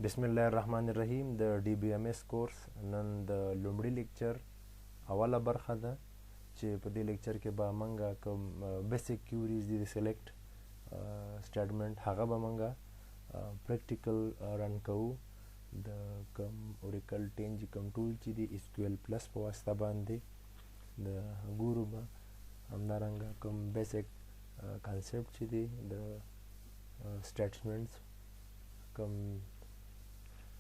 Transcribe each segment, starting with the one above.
बिस्मिल्लाहिर्रहमानिर्रहीम د DBMS course نن د لومړي لیکچر اوله برخه ده چې په دې لیکچر کې به منګه کوم بیسیک کیوریز دي سلیکټ سټیټمنټ هغه به منګه پریکټیکل رن کوو د کوم اوریکل ټین چې کوم ټول چې دی SQL پلس په واسطه باندې د ګورو به همدارنګه کوم بیسیک کانسپټ چې دی د سټیټمنټس کوم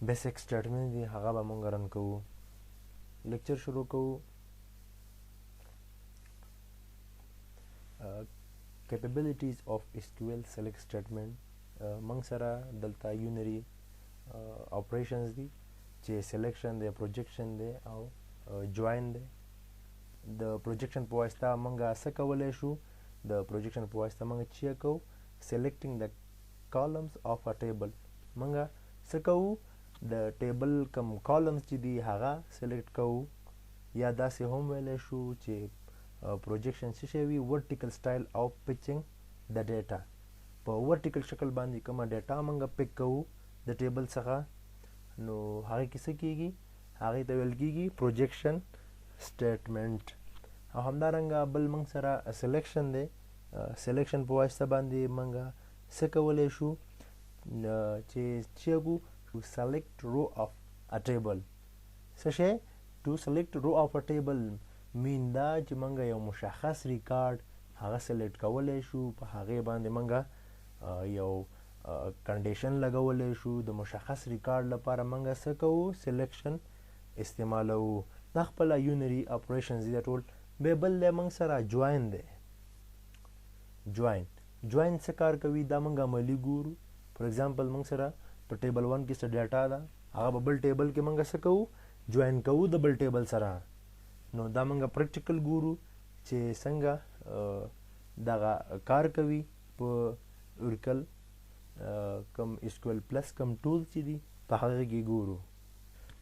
بیسیک سټیټمنټ دی هغه به مونږ رن کوو لیکچر شروع کوو capabilities of SQL select statement مونږ سره دلته یونری operations دي چې selection دی projection دی او join دی د projection په واسطه مونږ څه کولای شو د projection په واسطه مونږ چې کوو selecting the columns of a table مونږ څه کوو د ټیبل کوم کالمز چې دی هغه سلیکټ کوو یا داسې هم ویلی شو چې پروجیکشن څه شی وي ورټیکل سټایل او پچینګ د ډیټا په ورټیکل شکل باندې کومه ډیټا موږ پک کوو د ټیبل څخه نو هغه کې څه کیږي هغه ته ویل کیږي پروجیکشن سټیټمنټ او همدارنګه بل موږ سره سلیکشن دی سلیکشن په واسطه باندې موږ څه کولی شو چې چیګو to select row of a table څه to select row of a table مین دا چې منګه یو مشخص ریکارډ هغه سلیکټ کولای شو په هغه باندې منګه یو کنډیشن لګولای شو د مشخص ریکارډ لپاره منګه څه کوو سلیکشن استعمالو د خپل یونری اپریشنز دی ټول به بل منګ سره جوائن دی جوائن څه کار کوي دا منګه عملی ګورو فور ایگزامپل منګ سره په ټیبل 1 کې څه ډیټا ده هغه په بل ټیبل کې موږ څه کوو جوائن کوو د بل ټیبل سره نو دا موږ پریکټیکل ګورو چې څنګه دغه کار کوي په اوریکل کم SQL پلس کم ټول چې دي په هغه کې ګورو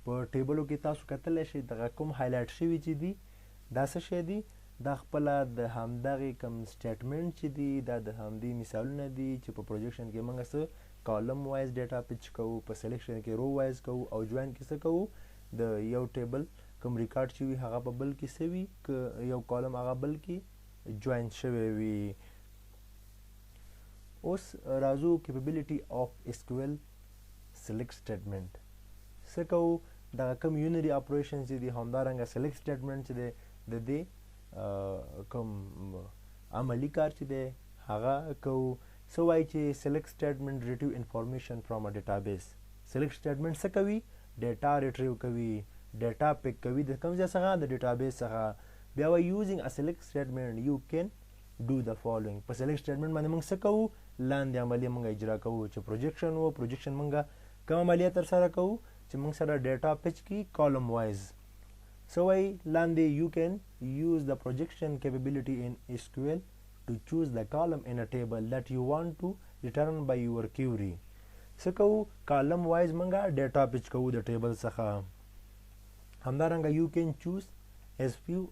په ټیبلو کې تاسو کتلی شئ دغه کوم هایلایټ شوي چې دي دا څه شی دي دا خپله د همدغې کم سټیټمنټ چې دي دا د همدې مثالونه دي چې په پروجیکشن کې موږ څه کالم وایز ډیټا پچ کوو په سلیکشن کې رو وایز کوو او جوائن کې څه کوو د یو ټیبل کوم ریکارډ چې وي هغه په بل کې څه وي که یو کالم هغه بل کې جوائن شوی وي اوس راځو کیپبلیټي اف SQL سلیکټ سټیټمنټ څه کوو دغه کوم یونری اپریشن چې دي همدارنګه سلیکټ سټیټمنټ چې دی د دې کوم عملی کار چې دی هغه کوو So why select statement retrieve information from a database select statement څه کوي data retrieve کوي data pick کوي د کوم ځای څخه د database څخه بیا using a select statement you can do the following په select statement باندې موږ څه کوو لاندې عملیه موږ اجرا کوو چې projection و projection موږ کوم عملیه تر سره کوو چې موږ سره data pitch کی column wise so why لاندې you can use the projection capability in SQL to choose the column in a table that you want to return by your query څه کوو column wise منګه data pitch کوو د ټیبل څخه همدارنګه you can choose as few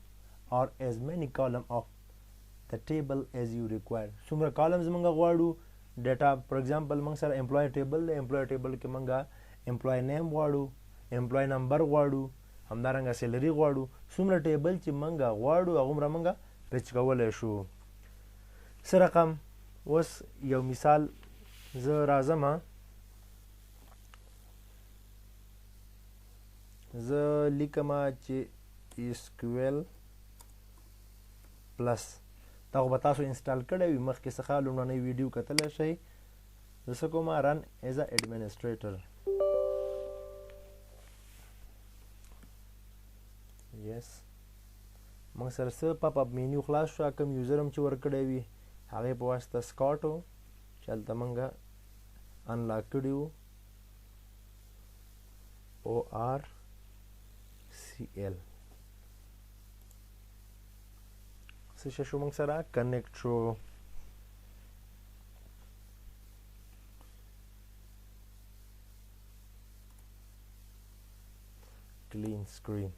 or as many column of the table as you require څومره columns منګه غواړو data for example منګ سره employee table د employee table کې منګه employee name غواړو employee number غواړو همدارنګه salary غواړو څومره ټیبل چې منګه غواړو هغومره منګه pitch کولای شو څه رقم اوس یو مثال زه راځم زه لیکم چې SQL پلس دا خو به تاسو انسټال کړی وي مخکې څخه لومړنی ویډیو کتلی شئ زه څه کوم رن ایز ا ایډمنسټریټر یس موږ سره څه پاپ اپ مینیو خلاص شو کوم یوزر هم چې ورکړی وي هغه په واسطه سکاټ و چې هلته موږ انلاک کړي وو ORCL څه شو موږ سره کنیکټ شو کلین سکرین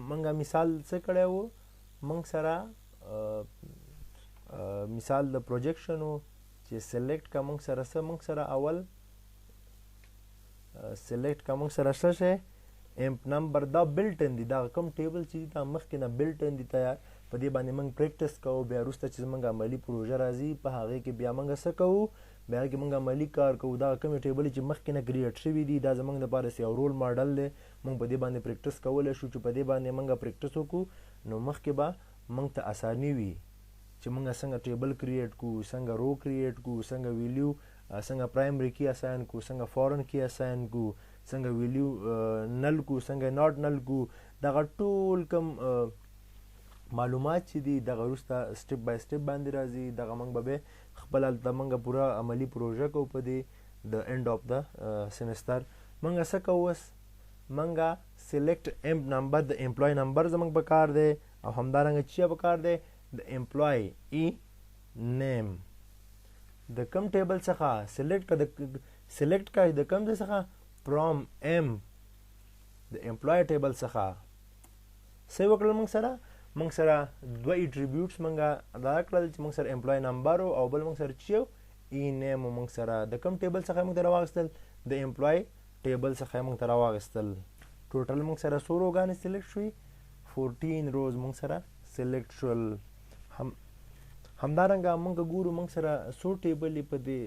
موږ مثال څه کړی وو موږ سره مثال د پروجیکشن چې سلیکټ کا موږ سره اول سلیکټ کا موږ سره څه شی امپ نمبر دا بلټ ان دي دا کوم ټیبل چې دا مخکې نه بلټ ان دي تیار په دې باندې موږ پریکټس کوو بیا وروسته چې زموږ عملي پروژه راځي په هغې کې بیا موږ څه کوو بیا کې موږ عملي کار کوو دا کومې ټیبل چې مخکې نه کریټ شوي دي دا زموږ دپاره یو رول ماډل دی موږ په دې باندې پریکټس کولی شو چې په دې باندې موږ پریکټس وکړو نو مخکې به موږ ته اساني وي چې موږ څنګه ټیبل کریټ کوو څنګه رو کریټ کوو څنګه ویلیو څنګه پرایمري کې اساین کو څنګه فورن کې اساین کو څنګه ویلیو نل کو څنګه ناٹ نل کو دغه ټول کوم معلومات چې دي دغه وروسته سټپ بای سټپ باندې راځي دغه موږ به خپل هلته موږ پوره عملي پروژه کوو په دې د اینډ آف د سیمسټر موږ څه کوو اوس موږ سلیکټ امپ نمبر د امپلای نمبر زموږ په کار دی او همدارنګه چې په کار دی د امپلای ای نیم د کوم ټیبل څخه سلیکټ کا د کوم ځای څخه فرام ام د امپلای ټیبل څخه څه وکړل موږ سره دوه ایټریبیوټس موږ ادا کړل چې موږ سره امپلای نمبر او بل موږ سره چې ای نیم موږ سره د کوم ټیبل څخه موږ راواغستل د امپلای ټیبل څخه موږ راواغستل ټوټل موږ سره څو روګانې سلیکټ شوي 14 روز موږ سره سلیکټ شول همدارنګه موږ ګورو موږ سره څو ټیبل په دې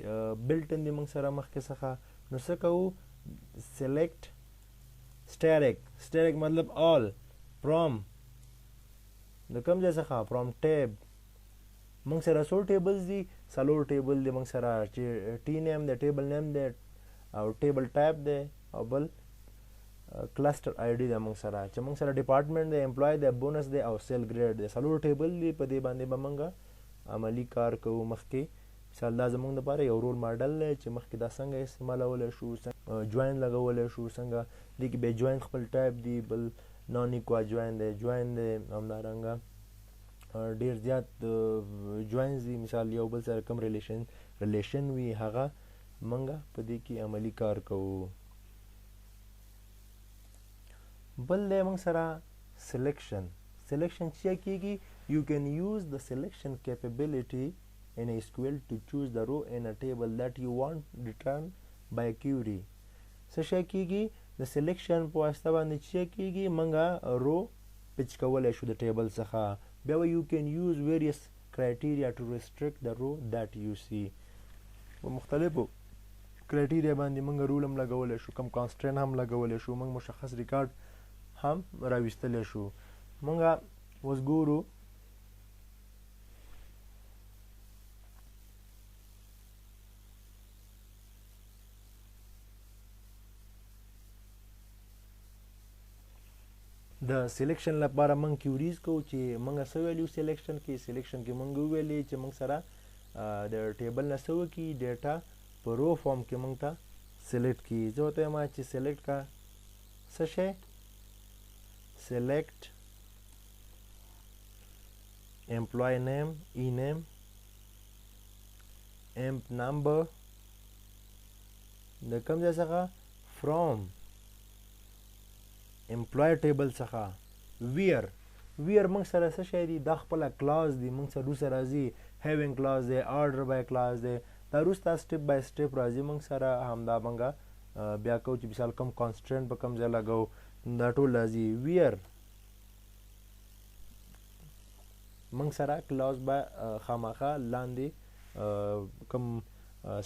بلټن دي موږ سره مخکې څخه نو څه کوو سلیکټ سټیرک مطلب آل فرام د کوم ځای څخه فرام ټیب موږ سره څو ټیبلز دي څلور ټیبل دي موږ سره چې ټي نیم دی ټیبل نیم دی او ټیبل ټایپ دی او بل کلسټر آی ډي دی موږ سره چې موږ سره ډپارټمنټ دی امپلای دی بونس دی او سیل ګریډ دی څلور ټیبل دي په دې باندې به موږ عملي کار کوو مخکې مثال دا زموږ دپاره یو رول ماډل دی چې مخکې دا څنګه استعمالولی شو جوین لګولی شو څنګه دې کې بیا جوین خپل ټایپ دی بل نان ایکوا جوین دی همدارنګه ډېر زیات جوینز دي مثال یو بل سره کوم ریلیشن وي هغه موږ په دې کې عملي کار کوو بل دی موږ سره سلیکشن چې کېږي you can use the selection capability in SQL to choose the row in a table that you want returned by a query څه شی کېږي د سلیکشن په واسطه باندې چې کېږي موږ رو پچ کولی شو د ټیبل څخه بیا you can use various criteria to restrict the row that you see په مختلفو کرایټیریا باندې موږ رول هم لګولی شو کم کانسټرین هم لګولی شو موږ مشخص ریکارډ هم راویستلی شو موږ اوس ګورو د سلیکشن لپاره موږ کیوریز کوو چې موږ څه ویلو سلیکشن کې موږ وویلې چې موږ سره د ټیبل نه څه وکړي ډیټا په رو فارم کې موږ ته سلیکټ کړي زه ورته وایم چې سلیکټ کا څه شی سلیکټ امپلای نیم ای نیم امپ نمبر د کوم ځای څخه فرام امپلای ټیبل څخه ویر موږ سره څه شی دی دا خپله کلاس دی موږ سره وروسته راځي هیوینګ کلاس دی آرډر بای کلاس دی دا وروسته سټپ بای سټپ راځي موږ سره همدا موږ بیا کوو چې مثال کوم کانسټرنټ په کوم ځای لګوو دا ټول راځي ویر موږ سره کلاس به خامخا لاندې کوم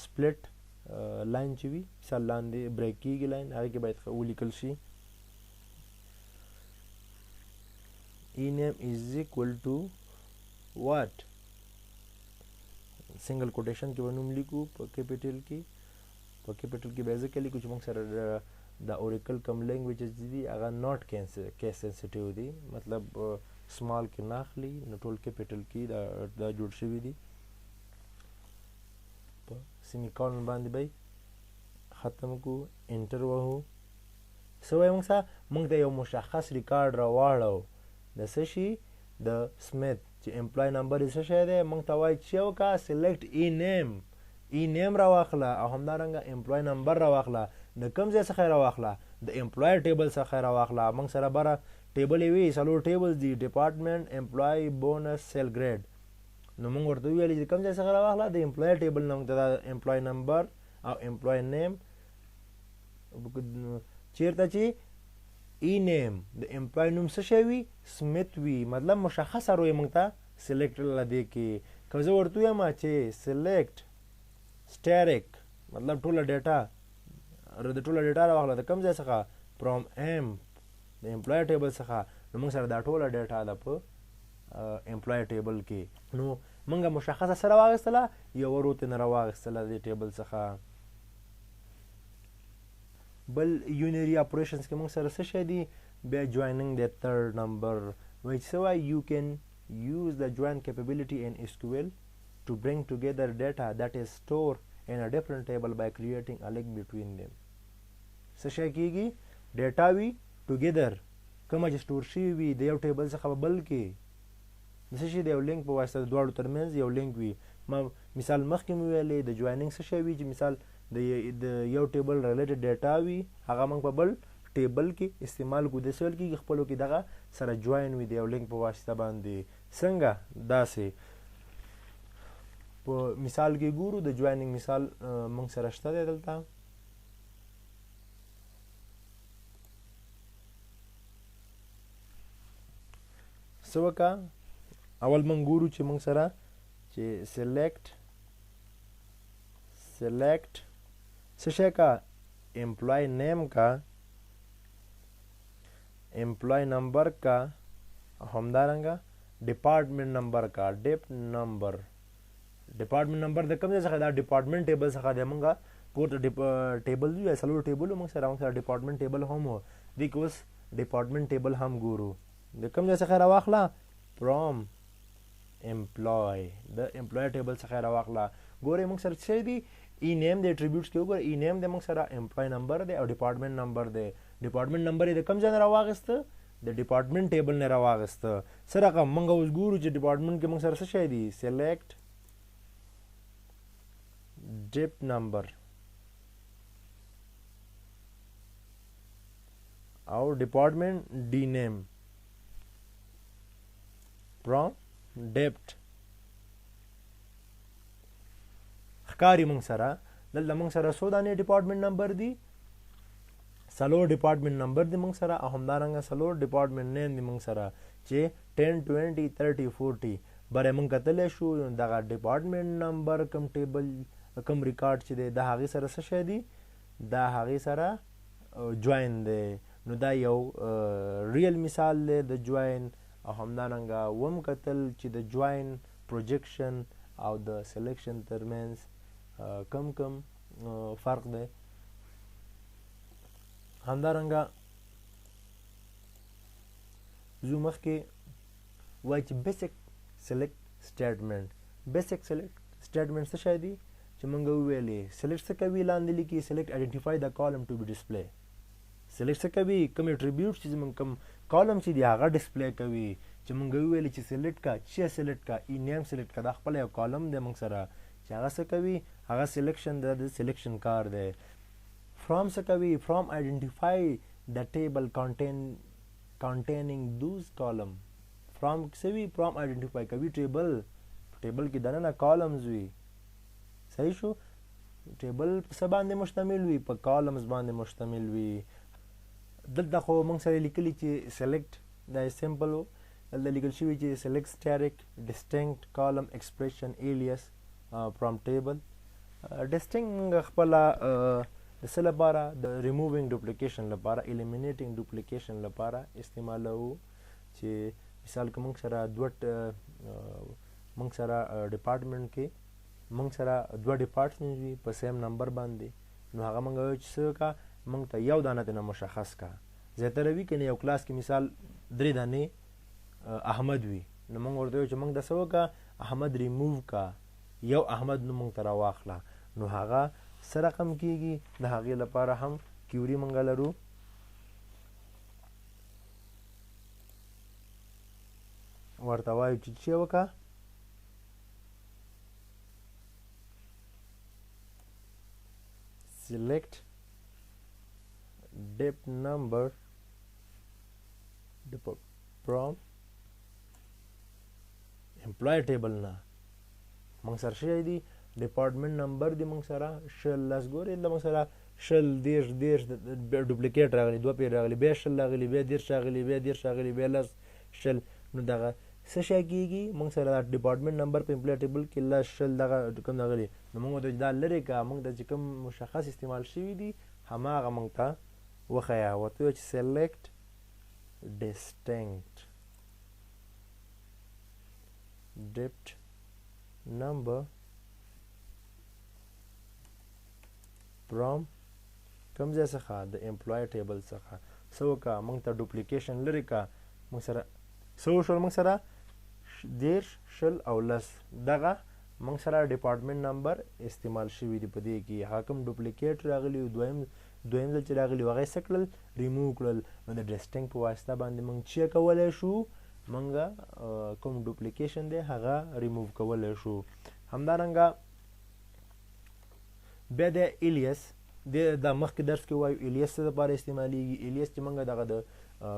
سپلټ لاین چې وي مثال لاندې بریک کېږي لاین هغې کې باید ولیکل شي ename is equal to what single quotation کې ونوم لیکو په کیپیټل کې بیزیکلی چې موږ سره د اوریکل کوم لینګویجز دي هغه ناٹ کیس سنسټیو دي مطلب سمال کې نه اخلي نو ټول کیپیټل کې دا جوړ شوي دي په سیمی کولن باندې به ختم کو انټر وهو سو موږ ته یو مشخص ریکارډ راواړو د څه شي د سمیت چې امپلای نمبر یې څه شی دی موږ ته وایي چې وکړه سلیکټ ای نیم راواخله او همدارنګه امپلای نمبر راواخله د کوم ځای څخه یې راواخله د امپلای ټیبل څخه یې راواخله موږ سره بره ټیبل یې وي څلور ټیبلز دي ډپارټمنټ امپلای بونس سیل ګریډ نو موږ ورته وویلې چې کوم ځای څخه راواخله د امپلای ټیبل نه موږ ته د امپلای نمبر او امپلای نیم چیرته چې ای نیم د امپلای نوم څه شی وي سمیت وي مطلب مشخصه روی موږ ته سلیکټ لدې کې که زه ورته وایم چې سلیکټ سټیریک مطلب ټوله ډیټا د ټوله ډیټا راواخله د کوم ځای څخه فرام ایم د امپلای ټیبل څخه نو موږ سره دا ټوله ډیټا ده په امپلای ټیبل کې نو موږ مشخصه سره واغستله یو رو ته نه راواغستله د ټیبل څخه بل یونری اپریشنز کې موږ سره څه شی دي بیا جویننګ د تھرډ نمبر وایي څه وایي یو کین use the join capability in SQL to bring together data that is stored in a different table by creating a link between them څه شی کېږي ډیټا وي ټوګیدر کومه چې سټور شوي وي د یو ټیبل څخه په بل کې د څه شي د یو لینک په واسطه د دواړو ترمنځ یو لینک وي ما مثال مخکې مې ویلې د جویننګ څه شی وي چې مثال د یو ټیبل ریلیټډ ډیټا وي هغه موږ په بل ټیبل کې استعمال کو د سوال کې خپلو کې دغه سره جوین وي د یو لینک په واسطه باندې څنګه داسې په مثال کې ګورو د جویننګ مثال موږ سره شته دی دلته څه وکړه اول موږ ګورو چې موږ سره چې سلیکټ څه شی کا امپلای نیم کا امپلای نمبر کا همدارنګه ډپارټمنټ نمبر کا ډپارټمنټ نمبر د کوم ځای څخه دا ډپارټمنټ ټیبل څخه دی موږ پورته ټیبل وي څلور ټیبل موږ سره ډپارټمنټ ټیبل هم و دې کې اوس ډپارټمنټ ټیبل هم ګورو د کوم ځای څخه راواخله فرام امپلای د امپلای ټیبل څخه راواخله ګورئ موږ سره څه دی ای نیم د اټریبیوټس کې وګورئ ای نیم د موږ سره امپلای نمبر دی او ډپارټمنټ نمبر دی ډپارټمنټ نمبر یې د کوم ځای نه راواغسته د ډپارټمنټ ټیبل نه راواغسته څه رقم موږ اوس ګورو چې ډپارټمنټ کې موږ سره څه شی دی سلیکټ ډپ نمبر او ډپارټمنټ ډی نیم فرام ډپټ ښکاري موږ سره دلته موږ سره څو دانې ډپارټمنټ نمبر دي څلور ډپارټمنټ نمبر دی موږ سره او همدارنګه څلور ډپارټمنټ نیم دی موږ سره چې 10 20 30 40 بره موږ کتلی شو دغه ډپارټمنټ نمبر کوم ټیبل کوم ریکارډ چې دی د هغې سره څه شی دی د هغې سره جوین دی نو دا یو ریل مثال دی د جوین او همدارنګه وم کتل چې د جوین پروجیکشن او د سلیکشن ترمنځ کم فرق دی همدارنګه زه مخکې وایي چې بیسک سلیکټ سټیټمنټ څه شی دی چې موږ وویلې سلیکټ څه کوي لاندې لیکي سلیکټ آیډنټیفای د کالم ټو بي ډسپلی سلیکټ څه کوي کوم اټریبیوټ چې موږ کوم کالم چې دی هغه ډسپلی کوي چې موږ ویلې چې سلیکټ کا ای نیم سلیکټ کا دا خپل یو کالم دی موږ سره چې هغه څه کوي هغه سلیکشن د سلیکشن کار دی فرام څه کوي فرام آیډنټیفای د ټیبل containing those column فرام څه وي فرام آیډنټیفای کوي ټیبل کې دننه کالمز وي صحیح شو ټیبل په څه باندې مشتمل وي په کالمز باندې مشتمل وي دلته خو موږ سره لیکلي چې سلیکټ دا سمپل و دلته لیکل شوي چې سلیکټ سټیریک ډسټینکټ کالم ایکسپریشن ایلیس فرام ټیبل ډسټینکټ موږ خپله د څه لپاره د ریمووینګ ډوپلیکیشن لپاره الیمینیټینګ ډوپلیکیشن لپاره استعمالوو چې مثال که موږ سره ډپارټمنټ کې موږ سره دوه ډپارټمنټ وي په سیم نمبر باندې نو هغه موږ وایو چې څه وکړه موږ ته یو دانه ترنه مشخص کړه زیاتره وي که نه یو کلاس کې مثال 3 دانې احمد وي نو موږ ورته وایو چې موږ د څه وکړه احمد ریموو کړه یو احمد نو موږ ته راواخله نو هغه څه رقم کېږي د هغې لپاره هم کیوري موږ لرو ورته وایو چې څه وکړه select dep number from employee table نه موږ سره شی دی ډپارټمنټ نمبر دی موږ سره شل لاس ګورې د موږ سره شل دیرش ډوپلیکیټ راغلی 2 پیر راغلی بیا شل راغلی بیا دیرش راغلی بیا دیرش راغلی بیا لس شل نو دغه څه شی کېږي موږ سره دا ډپارټمنټ نمبر په امپلای ټیبل کې لس شل دغه کوم دغه نو موږ د دا لرې کا موږ د چې کوم مشخص استعمال شوي دي هماغه موږ ته وښیه ورته وایي چې select distinct dipt number from کوم ځای څخه د امپلای ټیبل څخه څه وکړه موږ ته ډوپلیکیشن لرې کا موږ سره څه وشول موږ سره دیرش شل او لس دغه موږ سره ډپارټمنټ نمبر استعمال شوي دي په دې کې هغه کوم ډوپلیکیټ راغلي دویم ځل چې راغلي هغه یې څه کړل ریموو کړل نو د ډسټینګ په واسطه باندې موږ چې کولی شو موږ کوم ډوپلیکیشن دی هغه ریموو کولی شو همدارنګه بیا د الیس د مخکې درس کې وایو الیس څه دپاره استعمالیږي الیس چې موږ دغه د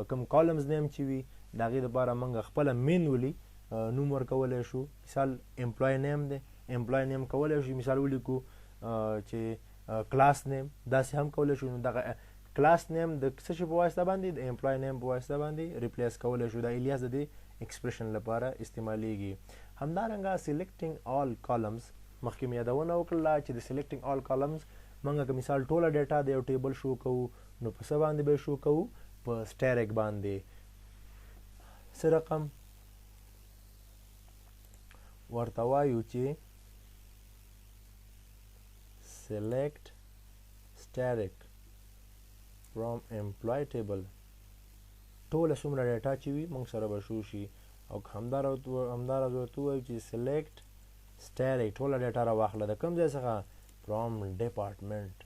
کوم کالمز نیم چې وي د هغې دپاره موږ خپله مینولي نوم ورکولی شو مثال امپلای نیم دی امپلای نیم کولی شو مثال ولیکو چې کلاس نیم داسې هم کولی شو نو دغه کلاس نیم د څه شي په واسطه باندې د امپلای نیم په واسطه باندې ریپلیس کولی شو دا الیاس د دې ایکسپریشن لپاره استعمالیږي همدارنګه سلیکټینګ آل کالمز مخکې مې یادونه وکړله چې د سلیکټینګ آل کالمز موږ که مثال ټوله ډیټا د یو ټیبل شو کوو نو په څه باندې به شو کوو په سټیرک باندې څه رقم ورته وایو چې select static from employee table ټوله څومره ډیټا چې وي موږ سره به شو شي او همداراز ورته ووایو چې select static ټوله ډیټا راواخله د کوم ځای څخه from department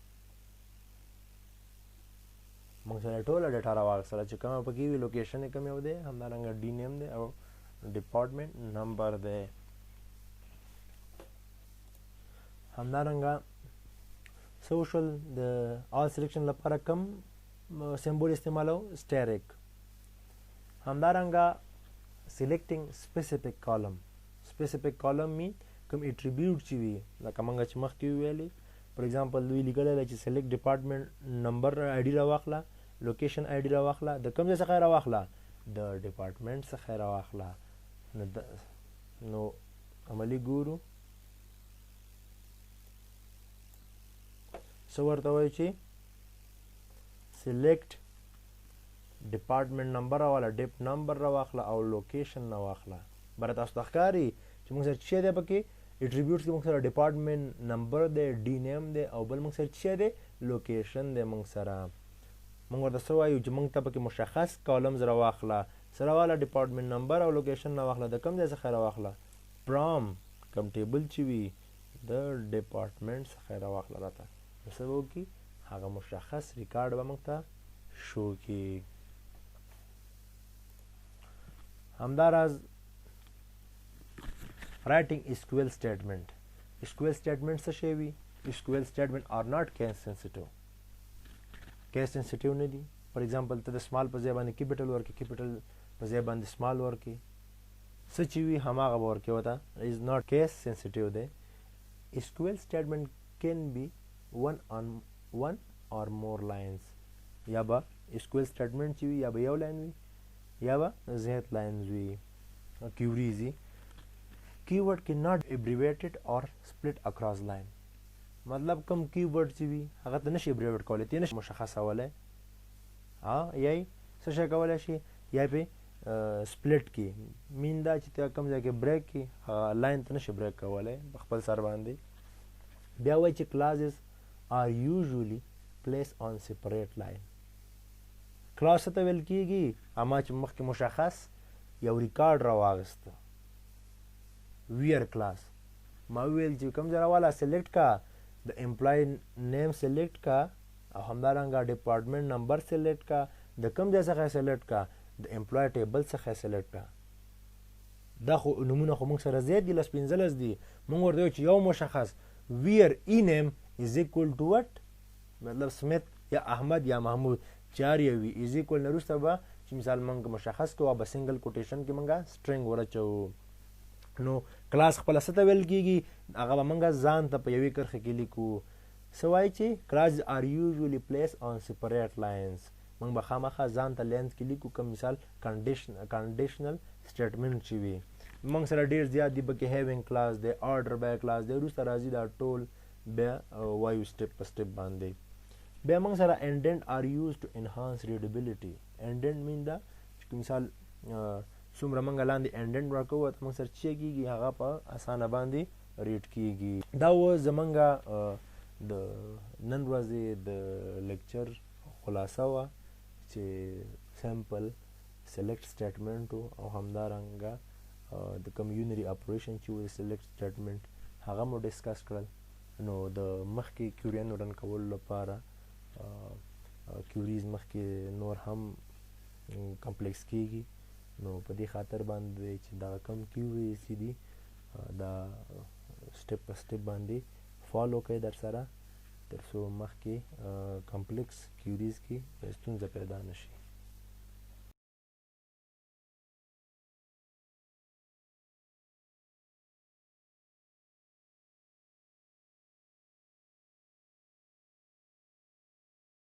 موږ سره ټوله ډیټا راواخله چې کومه پکې وي لوکیشن یې کوم یو دی همدارنګه ډي نیم دی او ډپارټمنټ نمبر دی همدارنګه څه وشول د آل سلیکشن لپاره کم سمبول استعمالو سټیرک همدارنګه سلیکټینګ سپیسیفیک کالم می کوم اټریبیوټ چې وي لکه موږ چې مخکې ویلي فار ایگزامپل دوی لیکلی چې سلیکټ ډپارټمنټ نمبر آی ډي راواخله لوکیشن آی ډي راواخله د کوم ځای څخه یې راواخله د ډپارټمنټ څخه یې راواخله نو عملي ګورو څه ورته وایي چې سلیکټ ډپارټمنټ نمبر راواله ډپ نمبر راواخله او لوکیشن راواخله بره تاسو ته ښکاري چې موږ سره څه دی پکې اټریبیوټس کې موږ سره ډپارټمنټ نمبر دی ډي نیم دی او بل موږ سره څه دی لوکیشن دی موږ سره موږ ورته څه وایو چې موږ ته پکې مشخص کالمز راواخله څه راواله ډپارټمنټ نمبر او لوکیشن راواخله د کوم ځای څخه راواخله فرام کوم ټیبل چې وي د ډپارټمنټ څخه راواخله راته څه به وکړي هغه مشخص ریکارډ به موږ ته شو کړي همداراز writing SQL statement څه شی وي SQL statement are not case sensitive نه دي فار ایگزامپل ته د سمال په ځای باندې کیپیټل ورکې کیپیټل په ځای باندې سمال ورکې څه چې وي هماغه به ورکې وته is not case sensitive دی SQL statement can be one or more lines یا به SQL statement چې وي یا به یو لاین وي یا به زیات لاینز وي queries keyword cannot be abbreviated or split across line مطلب کوم کیورډ چې وي هغه ته نشي ابریویټ کولی ته نشي مشخصولی یا څه شی کولی شي یا پې سپلټ کې مین دا چې ته کوم ځای کې بریک کې لاین ته نشي بریک کولی په خپل سر باندې بیا وایي چې clauses are usually placed on separate line کلاس ته ویل کېږي اما چې مخکې مشخص یو ریکارډ راواغسته ویر کلاس ما ویل چې کوم ځای راواله سلیکټ کا د امپلای نیم سلیکټ کا او همدارنګه ډپارټمنټ نمبر سلیکټ کا د کوم ځای څخه سلیکټ کا د امپلای ټیبل څخه سلیکټ کا دا خو نمونه خو موږ سره زیات دي لس 15 دي موږ ورته وایو چې یو مشخص ویر ای نیم از اکول ټو وټ مطلب سمیت یا احمد یا محمود چار یې وي از اکول نه وروسته به چې مثال موږ مشخص کوو به سنګل کوټیشن کې موږ سټرنګ ورچوو نو کلاس خپل څه ته ویل کېږي هغه به موږ ځان ته په یوې کرښه کې لیکو سوای چې کلاس are usually placed on separate lines موږ به خامخا ځان ته لینز کې لیکو کوم مثال کنډیشنل سټیټمنټ چې وي موږ سره ډیر زیات دی بکې هیوینګ کلاس دی آرډر بای کلاس دی وروسته راځي دا ټول بیا وایو سټیپ په سټیپ باندې بیا موږ سره انډنټ are used to enhance readability انډنټ مین دا چې مثال څومره موږ لاندې انډنټ ورکوو موږ سره چې کېږي هغه په اسانه باندې ریډ کېږي دا و زمونږ د نن ورځې د لیکچر خلاصه وه چې سیمپل سلیکټ سټیټمنټ او همدارنګه د کوم یونري اپریشن چې و د سلیکټ سټیټمنټ هغه مو ډسکس کړل نو د مخکې کیوریانو رن کولو لپاره کیوریز مخکې نور هم کمپلیکس کېږي نو په دې خاطر باندې چې دا کم کیوریز دي دا سټیپ په سټیپ باندې فالو کوي در سره تر څو مخکې کمپلیکس کیوریز کې ستونزه پیدا نشي